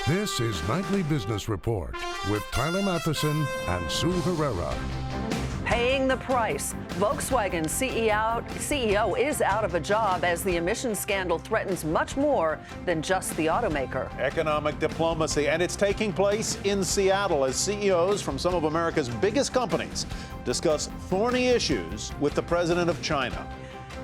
This is Nightly Business Report with Tyler Matheson and Sue Herrera. Paying the price. Volkswagen CEO is out of a job as the emission scandal threatens much more than just the automaker. Economic diplomacy, and it's taking place in Seattle as CEOs from some of America's biggest companies discuss thorny issues with the president of China.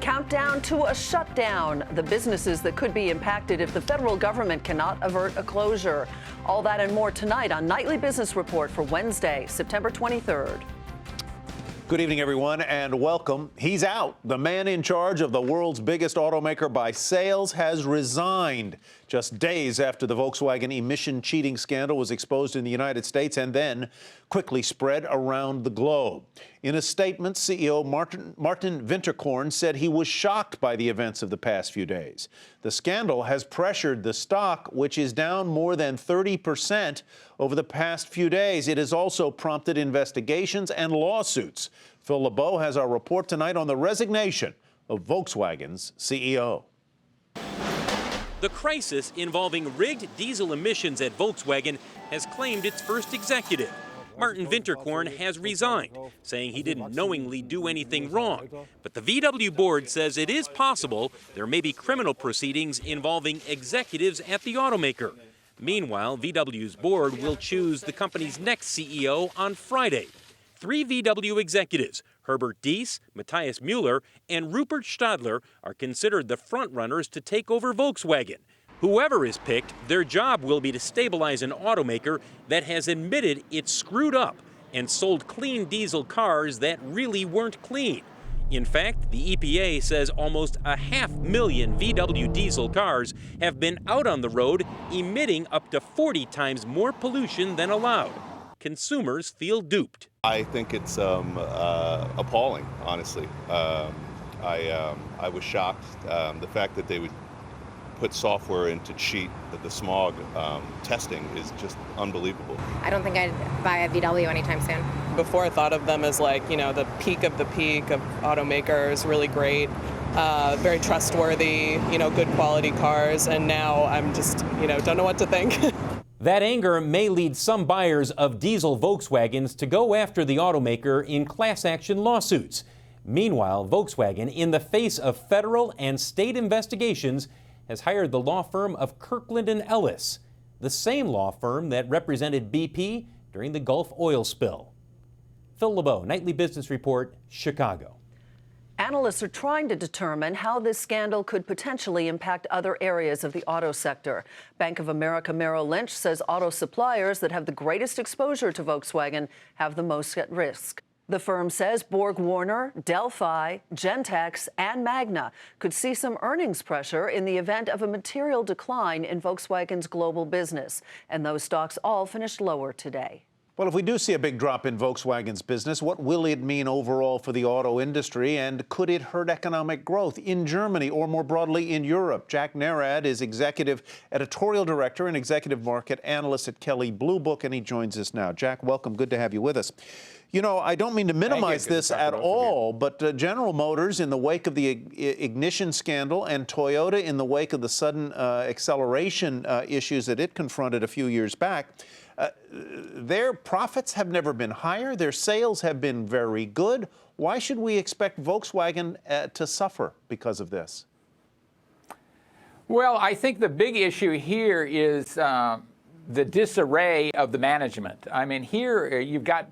Countdown to a shutdown. The businesses that could be impacted if the federal government cannot avert a closure. All that and more tonight on Nightly Business Report for Wednesday, September 23rd. Good evening, everyone, and welcome. He's out. The man in charge of the world's biggest automaker by sales has resigned just days after the Volkswagen emission cheating scandal was exposed in the United States and then quickly spread around the globe. In a statement, CEO Martin Winterkorn said he was shocked by the events of the past few days. The scandal has pressured the stock, which is down more than 30% over the past few days. It has also prompted investigations and lawsuits. Phil LeBeau has our report tonight on the resignation of Volkswagen's CEO. The crisis involving rigged diesel emissions at Volkswagen has claimed its first executive. Martin Winterkorn has resigned, saying he didn't knowingly do anything wrong. But the VW board says it is possible there may be criminal proceedings involving executives at the automaker. Meanwhile, VW's board will choose the company's next CEO on Friday. 3 VW executives, Herbert Diess, Matthias Müller, and Rupert Stadler, are considered the frontrunners to take over Volkswagen. Whoever is picked, their job will be to stabilize an automaker that has admitted it screwed up and sold clean diesel cars that really weren't clean. In fact, the EPA says almost 500,000 VW diesel cars have been out on the road, emitting up to 40 times more pollution than allowed. Consumers feel duped. I think it's appalling, honestly. I was shocked. The fact that they would put software in to cheat the smog testing is just unbelievable. I don't think I'd buy a VW anytime soon. Before I thought of them as like, the peak of automakers, really great, very trustworthy, good quality cars. And now I'm just, don't know what to think. That anger may lead some buyers of diesel Volkswagens to go after the automaker in class action lawsuits. Meanwhile, Volkswagen, in the face of federal and state investigations, has hired the law firm of Kirkland & Ellis, the same law firm that represented BP during the Gulf oil spill. Phil LeBeau, Nightly Business Report, Chicago. Analysts are trying to determine how this scandal could potentially impact other areas of the auto sector. Bank of America Merrill Lynch says auto suppliers that have the greatest exposure to Volkswagen have the most at risk. The firm says Borg-Warner, Delphi, Gentex, and Magna could see some earnings pressure in the event of a material decline in Volkswagen's global business. And those stocks all finished lower today. Well, if we do see a big drop in Volkswagen's business, what will it mean overall for the auto industry, and could it hurt economic growth in Germany or more broadly in Europe? Jack Narad is executive editorial director and executive market analyst at Kelley Blue Book, and he joins us now. Jack, welcome. Good to have you with us. I don't mean to minimize this at all, but General Motors, in the wake of the ignition scandal, and Toyota, in the wake of the sudden acceleration issues that it confronted a few years back, their profits have never been higher. Their sales have been very good. Why should we expect Volkswagen to suffer because of this? Well, I think the big issue here is the disarray of the management. I mean, here you've got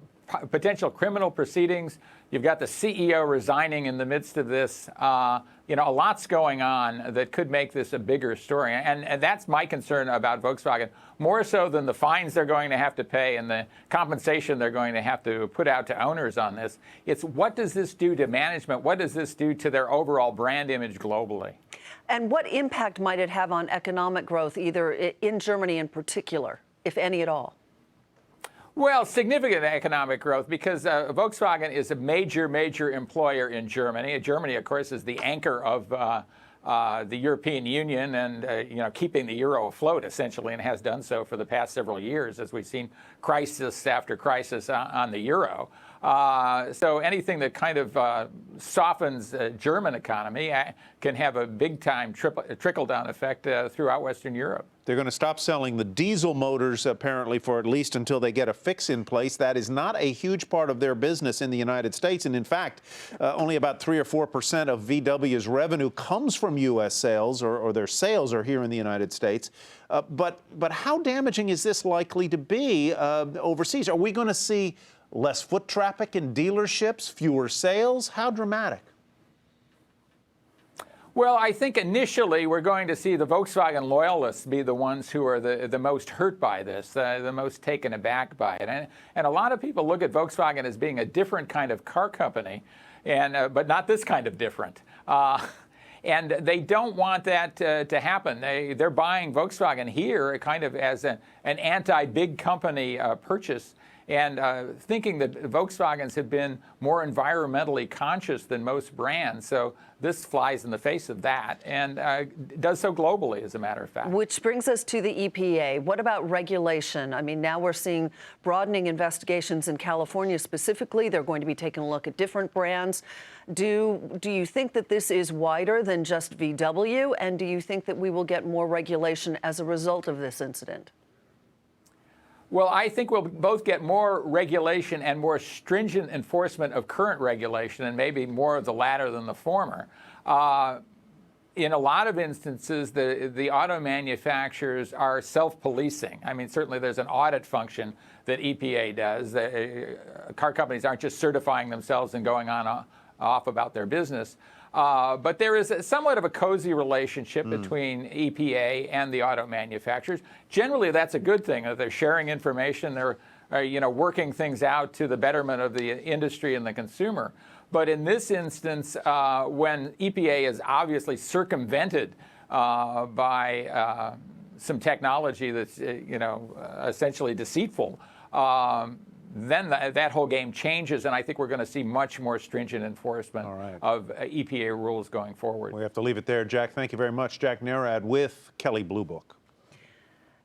potential criminal proceedings. You've got the CEO resigning in the midst of this. A lot's going on that could make this a bigger story. And that's my concern about Volkswagen, more so than the fines they're going to have to pay and the compensation they're going to have to put out to owners on this. It's what does this do to management? What does this do to their overall brand image globally? And what impact might it have on economic growth, either in Germany in particular, if any at all? Well, significant economic growth because Volkswagen is a major employer in Germany. Germany, of course, is the anchor of the European Union and keeping the euro afloat essentially, and has done so for the past several years as we've seen crisis after crisis on the euro. So anything that kind of softens the German economy can have a big-time trickle-down effect throughout Western Europe. They're going to stop selling the diesel motors, apparently, for at least until they get a fix in place. That is not a huge part of their business in the United States. And in fact, only about 3 or 4% of VW's revenue comes from U.S. sales, or their sales are here in the United States. But how damaging is this likely to be overseas? Are we going to see less foot traffic in dealerships, fewer sales? How dramatic? Well, I think initially we're going to see the Volkswagen loyalists be the ones who are the most hurt by this, the most taken aback by it. And a lot of people look at Volkswagen as being a different kind of car company, but not this kind of different. And they don't want that to happen. They're buying Volkswagen here kind of as an anti-big company purchase, and thinking that Volkswagens have been more environmentally conscious than most brands. So this flies in the face of that, and does so globally, as a matter of fact. Which brings us to the EPA. What about regulation? I mean, now we're seeing broadening investigations in California specifically. They're going to be taking a look at different brands. Do you think that this is wider than just VW? And do you think that we will get more regulation as a result of this incident? Well, I think we'll both get more regulation and more stringent enforcement of current regulation, and maybe more of the latter than the former. In a lot of instances, the auto manufacturers are self-policing. I mean, certainly there's an audit function that EPA does. Car companies aren't just certifying themselves and going off about their business. But there is somewhat of a cozy relationship between EPA and the auto manufacturers. Generally, that's a good thing. They're sharing information. They're working things out to the betterment of the industry and the consumer. But in this instance, when EPA is obviously circumvented by some technology that's essentially deceitful, then that whole game changes, and I think we're going to see much more stringent enforcement of EPA rules going forward. We have to leave it there. Jack, thank you very much. Jack Nerad with Kelley Blue Book.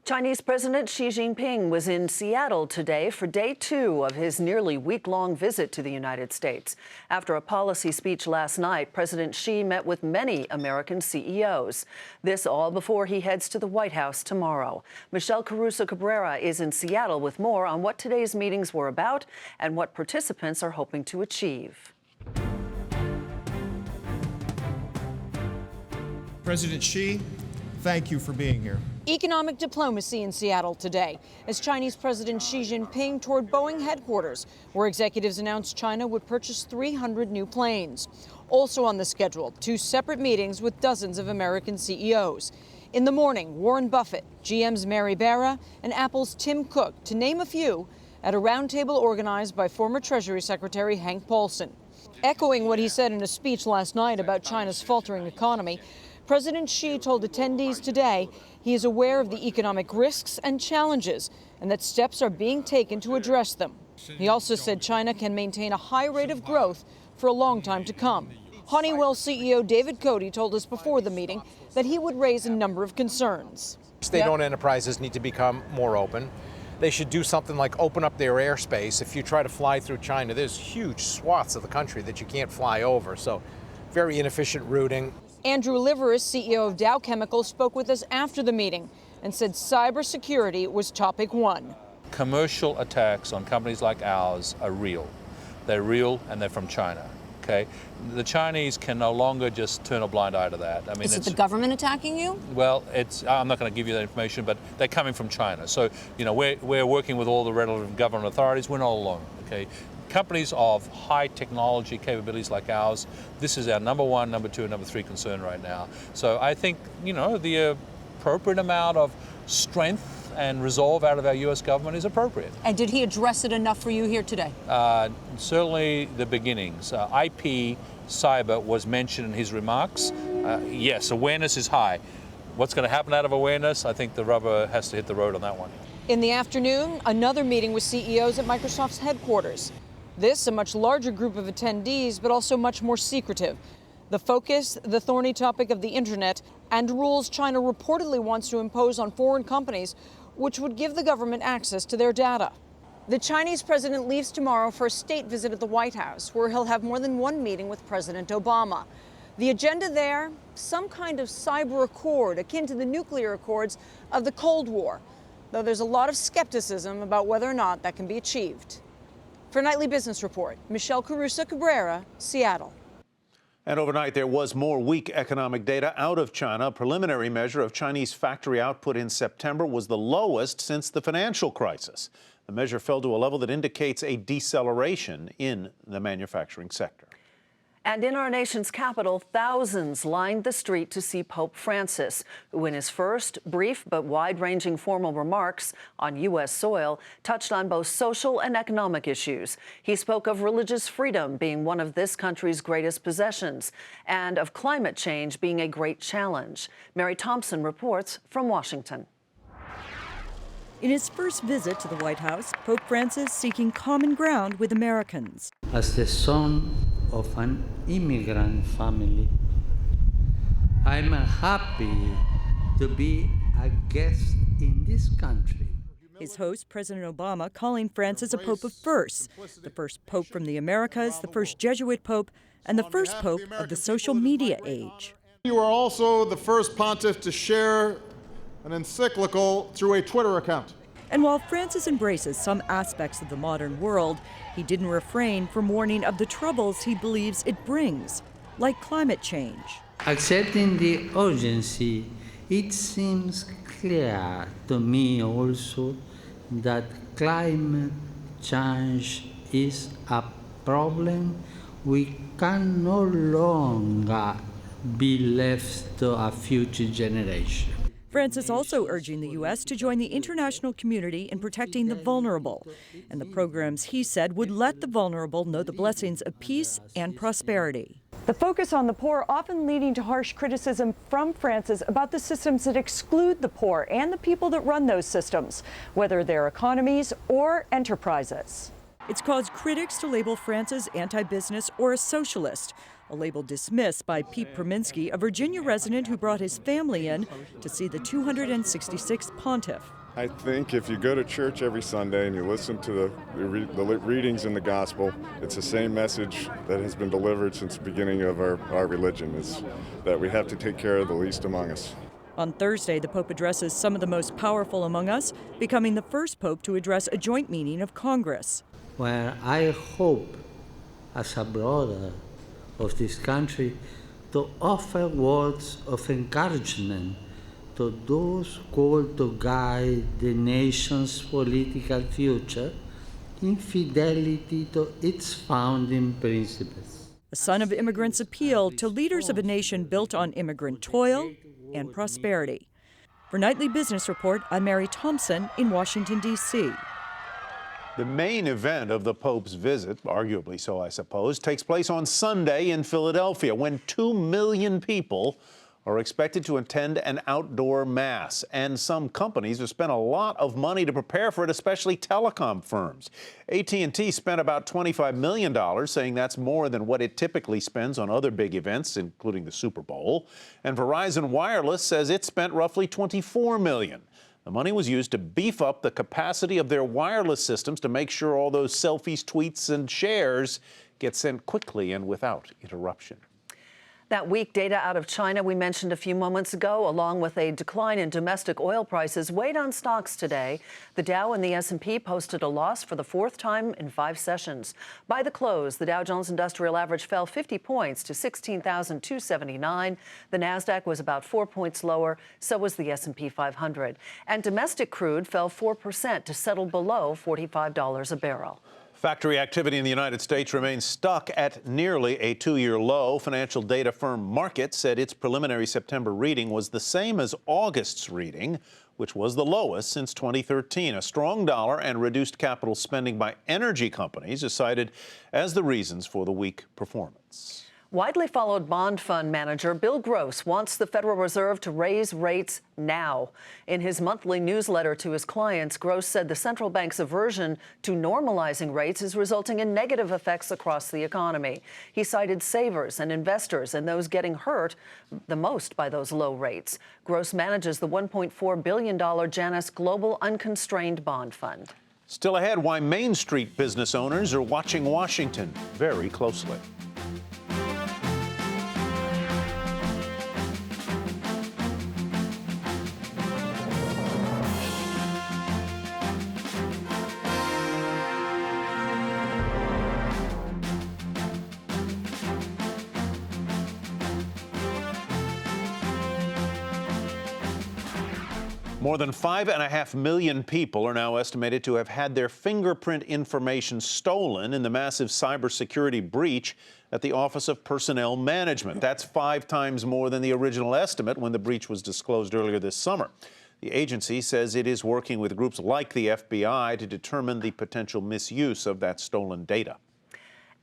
Chinese President Xi Jinping was in Seattle today for day 2 of his nearly week-long visit to the United States. After a policy speech last night, President Xi met with many American CEOs. This all before he heads to the White House tomorrow. Michelle Caruso-Cabrera is in Seattle with more on what today's meetings were about and what participants are hoping to achieve. President Xi, thank you for being here. Economic diplomacy in Seattle today as Chinese President Xi Jinping toured Boeing headquarters, where executives announced China would purchase 300 new planes. Also on the schedule, 2 separate meetings with dozens of American CEOs. In the morning, Warren Buffett, GM's Mary Barra, and Apple's Tim Cook, to name a few, at a roundtable organized by former Treasury Secretary Hank Paulson. Echoing what he said in a speech last night about China's faltering economy, President Xi told attendees today he is aware of the economic risks and challenges and that steps are being taken to address them. He also said China can maintain a high rate of growth for a long time to come. Honeywell CEO David Cote told us before the meeting that he would raise a number of concerns. State-owned enterprises need to become more open. They should do something like open up their airspace. If you try to fly through China, there's huge swaths of the country that you can't fly over, so very inefficient routing. Andrew Liveris, CEO of Dow Chemical, spoke with us after the meeting and said cybersecurity was topic 1. Commercial attacks on companies like ours are real. They're real and they're from China. Okay, the Chinese can no longer just turn a blind eye to that. I mean, is it the government attacking you? Well, I'm not going to give you that information, but they're coming from China. So, we're working with all the relevant government authorities. We're not alone. Okay. Companies of high technology capabilities like ours, this is our number 1, number 2, and number 3 concern right now. So I think, the appropriate amount of strength and resolve out of our U.S. government is appropriate. And did he address it enough for you here today? Certainly the beginnings. IP cyber was mentioned in his remarks. Yes, awareness is high. What's going to happen out of awareness? I think the rubber has to hit the road on that one. In the afternoon, another meeting with CEOs at Microsoft's headquarters. This, a much larger group of attendees, but also much more secretive. The focus, the thorny topic of the internet, and rules China reportedly wants to impose on foreign companies, which would give the government access to their data. The Chinese president leaves tomorrow for a state visit at the White House, where he'll have more than one meeting with President Obama. The agenda there, some kind of cyber accord akin to the nuclear accords of the Cold War, though there's a lot of skepticism about whether or not that can be achieved. For Nightly Business Report, Michelle Caruso-Cabrera, Seattle. And overnight, there was more weak economic data out of China. A preliminary measure of Chinese factory output in September was the lowest since the financial crisis. The measure fell to a level that indicates a deceleration in the manufacturing sector. And in our nation's capital, thousands lined the street to see Pope Francis, who in his first brief but wide-ranging formal remarks on U.S. soil touched on both social and economic issues. He spoke of religious freedom being one of this country's greatest possessions and of climate change being a great challenge. Mary Thompson reports from Washington. In his first visit to the White House, Pope Francis seeking common ground with Americans. As the son of an immigrant family, I'm happy to be a guest in this country. His host, President Obama, calling Francis a pope of firsts, the first pope from the Americas, the first Jesuit pope, and the first pope of the social media age. You are also the first pontiff to share an encyclical through a Twitter account. And while Francis embraces some aspects of the modern world, he didn't refrain from warning of the troubles he believes it brings, like climate change. Accepting the urgency, it seems clear to me also that climate change is a problem we can no longer be left to a future generation. Francis also urging the U.S. to join the international community in protecting the vulnerable, and the programs he said would let the vulnerable know the blessings of peace and prosperity. The focus on the poor often leading to harsh criticism from Francis about the systems that exclude the poor and the people that run those systems, whether they're economies or enterprises. It's caused critics to label Francis anti-business or a socialist, a label dismissed by Pete Perminsky, a Virginia resident who brought his family in to see the 266th pontiff. I think if you go to church every Sunday and you listen to the readings in the gospel, it's the same message that has been delivered since the beginning of our religion, is that we have to take care of the least among us. On Thursday, the Pope addresses some of the most powerful among us, becoming the first Pope to address a joint meeting of Congress. Where I hope, as a brother of this country, to offer words of encouragement to those called to guide the nation's political future in fidelity to its founding principles. The son of immigrants appealed to leaders of a nation built on immigrant toil and prosperity. For Nightly Business Report, I'm Mary Thompson in Washington, D.C. The main event of the Pope's visit, arguably so I suppose, takes place on Sunday in Philadelphia, when 2 million people are expected to attend an outdoor mass. And some companies have spent a lot of money to prepare for it, especially telecom firms. AT&T spent about $25 million, saying that's more than what it typically spends on other big events, including the Super Bowl. And Verizon Wireless says it spent roughly $24 million. The money was used to beef up the capacity of their wireless systems to make sure all those selfies, tweets, and shares get sent quickly and without interruption. That weak data out of China we mentioned a few moments ago, along with a decline in domestic oil prices, weighed on stocks today. The Dow and the S&P posted a loss for the fourth time in 5 sessions. By the close, the Dow Jones Industrial Average fell 50 points to 16,279. The Nasdaq was about 4 points lower, so was the S&P 500. And domestic crude fell 4% to settle below $45 a barrel. Factory activity in the United States remains stuck at nearly a 2-year low. Financial data firm Markit said its preliminary September reading was the same as August's reading, which was the lowest since 2013. A strong dollar and reduced capital spending by energy companies is cited as the reasons for the weak performance. Widely followed bond fund manager Bill Gross wants the Federal Reserve to raise rates now. In his monthly newsletter to his clients, Gross said the central bank's aversion to normalizing rates is resulting in negative effects across the economy. He cited savers and investors and those getting hurt the most by those low rates. Gross manages the $1.4 billion Janus Global Unconstrained Bond Fund. Still ahead, why Main Street business owners are watching Washington very closely. More than 5.5 million people are now estimated to have had their fingerprint information stolen in the massive cybersecurity breach at the Office of Personnel Management. That's 5 times more than the original estimate when the breach was disclosed earlier this summer. The agency says it is working with groups like the FBI to determine the potential misuse of that stolen data.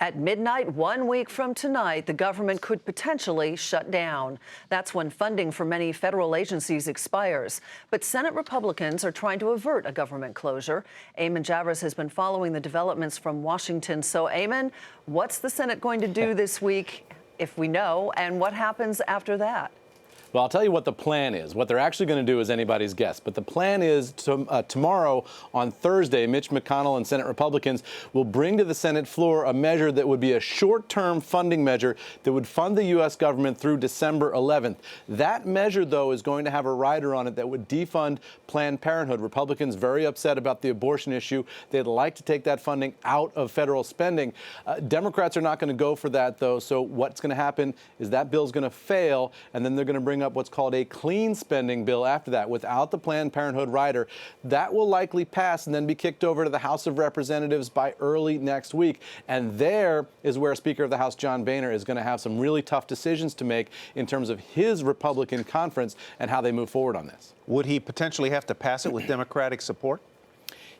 At midnight 1 week from tonight, the government could potentially shut down. That's when funding for many federal agencies expires. But Senate Republicans are trying to avert a government closure. Eamon Javers has been following the developments from Washington. So, Eamon, what's the Senate going to do this week, if we know, and what happens after that? Well, I'll tell you what the plan is. What they're actually going to do is anybody's guess. But the plan is tomorrow, on Thursday, Mitch McConnell and Senate Republicans will bring to the Senate floor a measure that would be a short-term funding measure that would fund the U.S. government through December 11th. That measure, though, is going to have a rider on it that would defund Planned Parenthood. Republicans very upset about the abortion issue. They'd like to take that funding out of federal spending. Democrats are not going to go for that, though. So what's going to happen is that bill's going to fail, and then they're going to bring up what's called a clean spending bill after that, without the Planned Parenthood rider. That will likely pass and then be kicked over to the House of Representatives by early next week. And there is where Speaker of the House John Boehner is going to have some really tough decisions to make in terms of his Republican conference and how they move forward on this. Would he potentially have to pass it with Democratic support?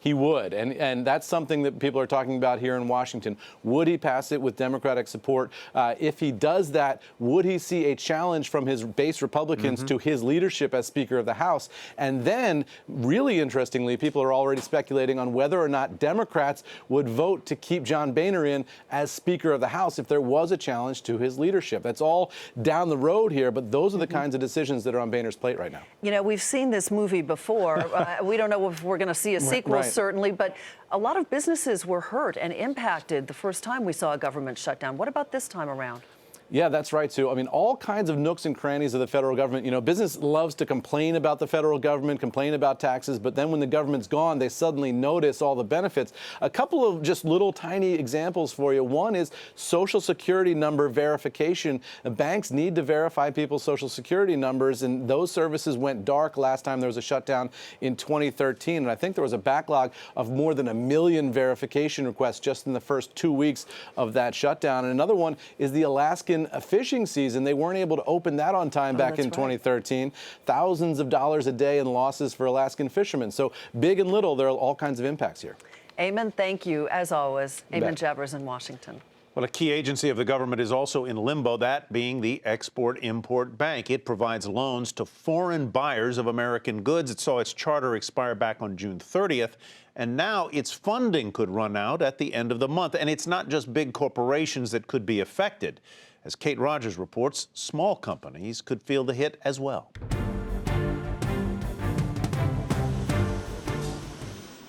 He would, and that's something that people are talking about here in Washington. Would he pass it with Democratic support? If he does that, would he see a challenge from his base Republicans to his leadership as Speaker of the House? And then, really interestingly, people are already speculating on whether or not Democrats would vote to keep John Boehner in as Speaker of the House if there was a challenge to his leadership. That's all down the road here, but those are the kinds of decisions that are on Boehner's plate right now. You know, we've seen this movie before. We don't know if we're going to see a sequel. Right. Certainly, but a lot of businesses were hurt and impacted the first time we saw a government shutdown. What about this time around? Yeah, that's right, Sue. I mean, all kinds of nooks and crannies of the federal government. You know, business loves to complain about the federal government, complain about taxes, but then when the government's gone, they suddenly notice all the benefits. A couple of just little tiny examples for you. One is Social Security number verification. Banks need to verify people's Social Security numbers, and those services went dark last time there was a shutdown in 2013. And I think there was a backlog of more than 1 million verification requests just in the first 2 weeks of that shutdown. And another one is the Alaskan fishing season. They weren't able to open that on time back in 2013. Thousands of dollars a day in losses for Alaskan fishermen. So big and little, there are all kinds of impacts here. Eamon, thank you, as always. Eamon Javers in Washington. Well, a key agency of the government is also in limbo, that being the Export-Import Bank. It provides loans to foreign buyers of American goods. It saw its charter expire back on June 30th, and now its funding could run out at the end of the month. And it's not just big corporations that could be affected. As Kate Rogers reports, small companies could feel the hit as well.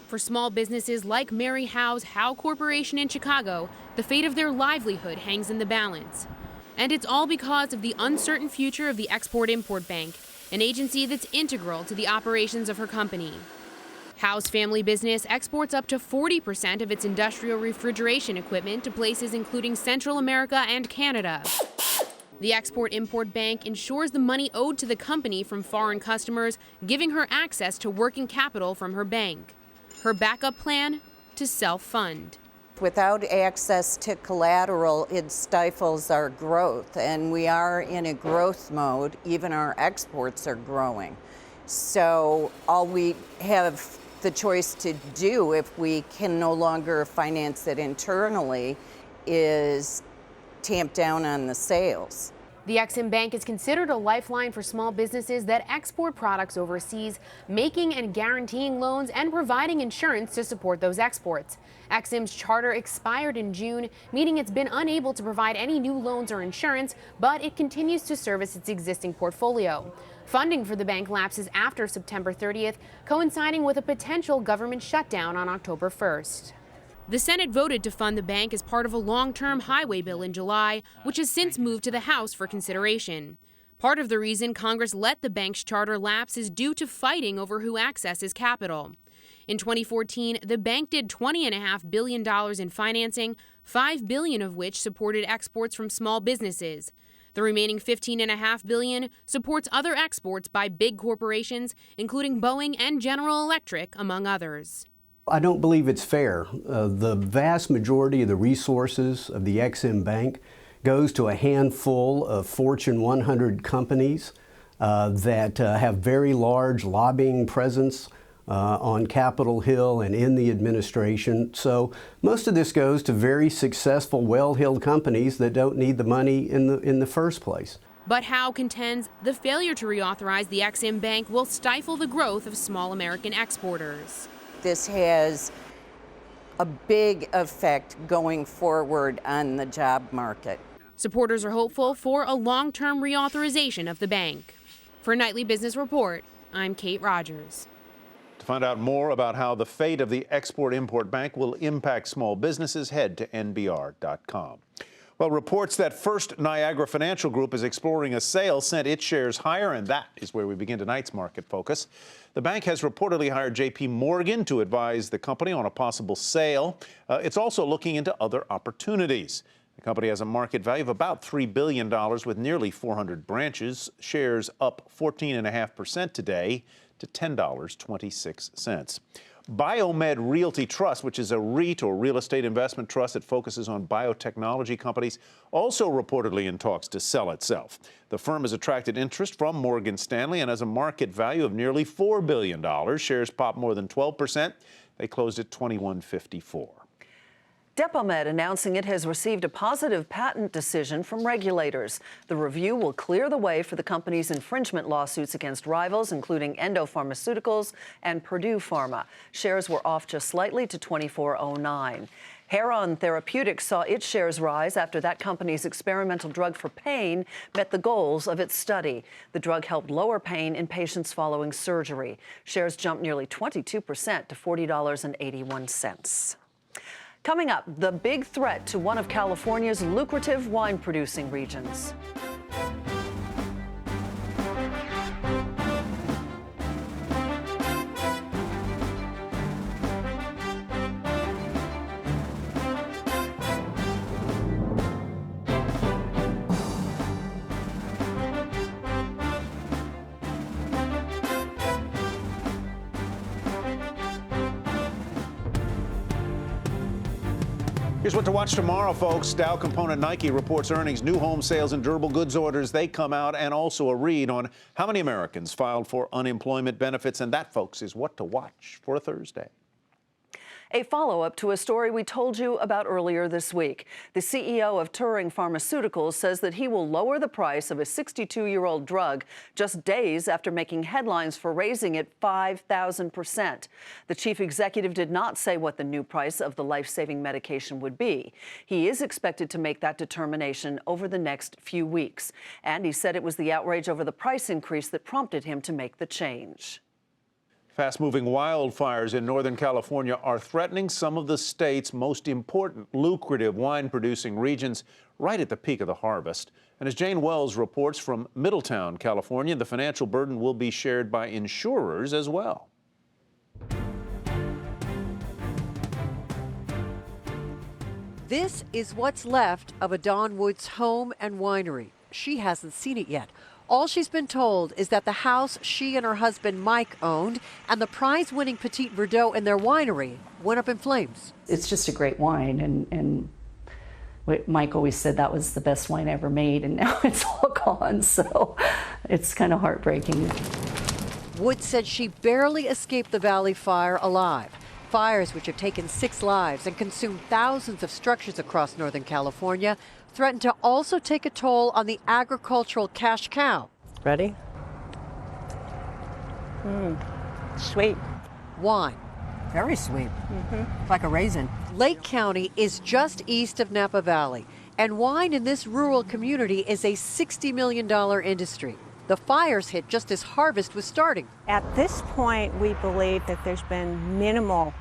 For small businesses like Mary Howe's Howe Corporation in Chicago, the fate of their livelihood hangs in the balance. And it's all because of the uncertain future of the Export-Import Bank, an agency that's integral to the operations of her company. Howe's family business exports up to 40% of its industrial refrigeration equipment to places including Central America and Canada. The Export-Import Bank ensures the money owed to the company from foreign customers, giving her access to working capital from her bank. Her backup plan? To self-fund. Without access to collateral, it stifles our growth, and we are in a growth mode. Even our exports are growing. So all we have the choice to do, if we can no longer finance it internally, is tamp down on the sales. The Ex-Im Bank is considered a lifeline for small businesses that export products overseas, making and guaranteeing loans and providing insurance to support those exports. Ex-Im's charter expired in June, meaning it's been unable to provide any new loans or insurance, but it continues to service its existing portfolio. Funding for the bank lapses after September 30th, coinciding with a potential government shutdown on October 1st. The Senate voted to fund the bank as part of a long-term highway bill in July, which has since moved to the House for consideration. Part of the reason Congress let the bank's charter lapse is due to fighting over who accesses capital. In 2014, the bank did $20.5 billion in financing, $5 billion of which supported exports from small businesses. The remaining $15.5 billion supports other exports by big corporations, including Boeing and General Electric, among others. I don't believe it's fair. The vast majority of the resources of the Ex-Im Bank goes to a handful of Fortune 100 companies that have very large lobbying presence on Capitol Hill and in the administration. So most of this goes to very successful, well-heeled companies that don't need the money in the first place. But Howe contends the failure to reauthorize the Ex-Im Bank will stifle the growth of small American exporters. This has a big effect going forward on the job market. Supporters are hopeful for a long-term reauthorization of the bank. For Nightly Business Report, I'm Kate Rogers. To find out more about how the fate of the Export-Import Bank will impact small businesses, head to NBR.com. Well, reports that First Niagara Financial Group is exploring a sale sent its shares higher, and that is where we begin tonight's market focus. The bank has reportedly hired J.P. Morgan to advise the company on a possible sale. It's also looking into other opportunities. The company has a market value of about $3 billion with nearly 400 branches. Shares up 14.5% today to $10.26. Biomed Realty Trust, which is a REIT or real estate investment trust that focuses on biotechnology companies, also reportedly in talks to sell itself. The firm has attracted interest from Morgan Stanley and has a market value of nearly $4 billion. Shares popped more than 12%. They closed at $21.54. Depomed announcing it has received a positive patent decision from regulators. The review will clear the way for the company's infringement lawsuits against rivals, including Endo Pharmaceuticals and Purdue Pharma. Shares were off just slightly to $24.09. Hairon Therapeutic saw its shares rise after that company's experimental drug for pain met the goals of its study. The drug helped lower pain in patients following surgery. Shares jumped nearly 22% to $40.81. Coming up, the big threat to one of California's lucrative wine-producing regions. Here's what to watch tomorrow, folks. Dow component Nike reports earnings, new home sales, and durable goods orders. They come out, and also a read on how many Americans filed for unemployment benefits. And that, folks, is what to watch for a Thursday. A follow-up to a story we told you about earlier this week. The CEO of Turing Pharmaceuticals says that he will lower the price of a 62-year-old drug just days after making headlines for raising it 5,000%. The chief executive did not say what the new price of the life-saving medication would be. He is expected to make that determination over the next few weeks. And he said it was the outrage over the price increase that prompted him to make the change. Fast-moving wildfires in Northern California are threatening some of the state's most important, lucrative wine-producing regions right at the peak of the harvest. And as Jane Wells reports from Middletown, California, the financial burden will be shared by insurers as well. This is what's left of a Dawn Woods home and winery. She hasn't seen it yet. All she's been told is that the house she and her husband Mike owned and the prize-winning Petit Verdot in their winery went up in flames. It's just a great wine, and Mike always said that was the best wine ever made, and now it's all gone, so it's kind of heartbreaking. Woods said she barely escaped the Valley Fire alive. Fires which have taken 6 lives and consumed thousands of structures across Northern California threaten to also take a toll on the agricultural cash cow. Ready? Sweet. Wine. Very sweet. Like a raisin. Lake County is just east of Napa Valley, and wine in this rural community is a $60 million industry. The fires hit just as harvest was starting. At this point, we believe that there's been minimal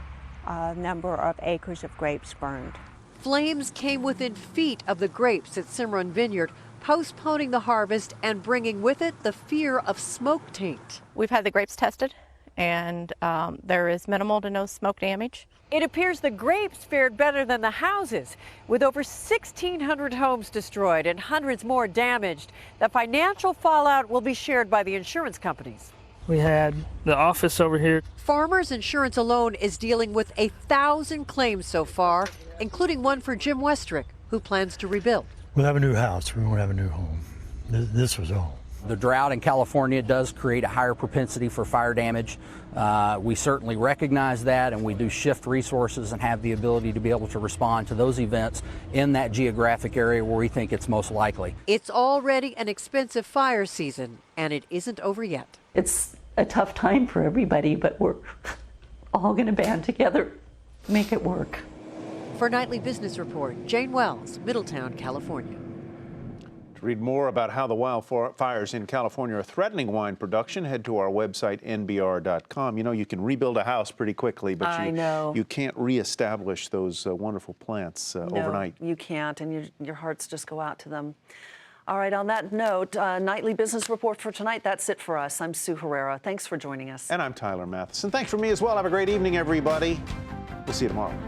number of acres of grapes burned. Flames came within feet of the grapes at Cimarron Vineyard, postponing the harvest and bringing with it the fear of smoke taint. We've had the grapes tested, and there is minimal to no smoke damage. It appears the grapes fared better than the houses, with over 1,600 homes destroyed and hundreds more damaged. The financial fallout will be shared by the insurance companies. We had the office over here. Farmers Insurance alone is dealing with 1,000 claims so far, including one for Jim Westrick, who plans to rebuild. We'll have a new house. We won't have a new home. This was all. The drought in California does create a higher propensity for fire damage. We certainly recognize that, and we do shift resources and have the ability to be able to respond to those events in that geographic area where we think it's most likely. It's already an expensive fire season, and it isn't over yet. It's a tough time for everybody, but we're all going to band together, make it work. For Nightly Business Report, Jane Wells, Middletown, California. To read more about how the wildfires in California are threatening wine production, head to our website, nbr.com. You know, you can rebuild a house pretty quickly, but you can't reestablish those wonderful plants overnight. You can't, and your hearts just go out to them. All right, on that note, Nightly Business Report for tonight, that's it for us. I'm Sue Herrera. Thanks for joining us. And I'm Tyler Matheson. Thanks for me as well. Have a great evening, everybody. We'll see you tomorrow.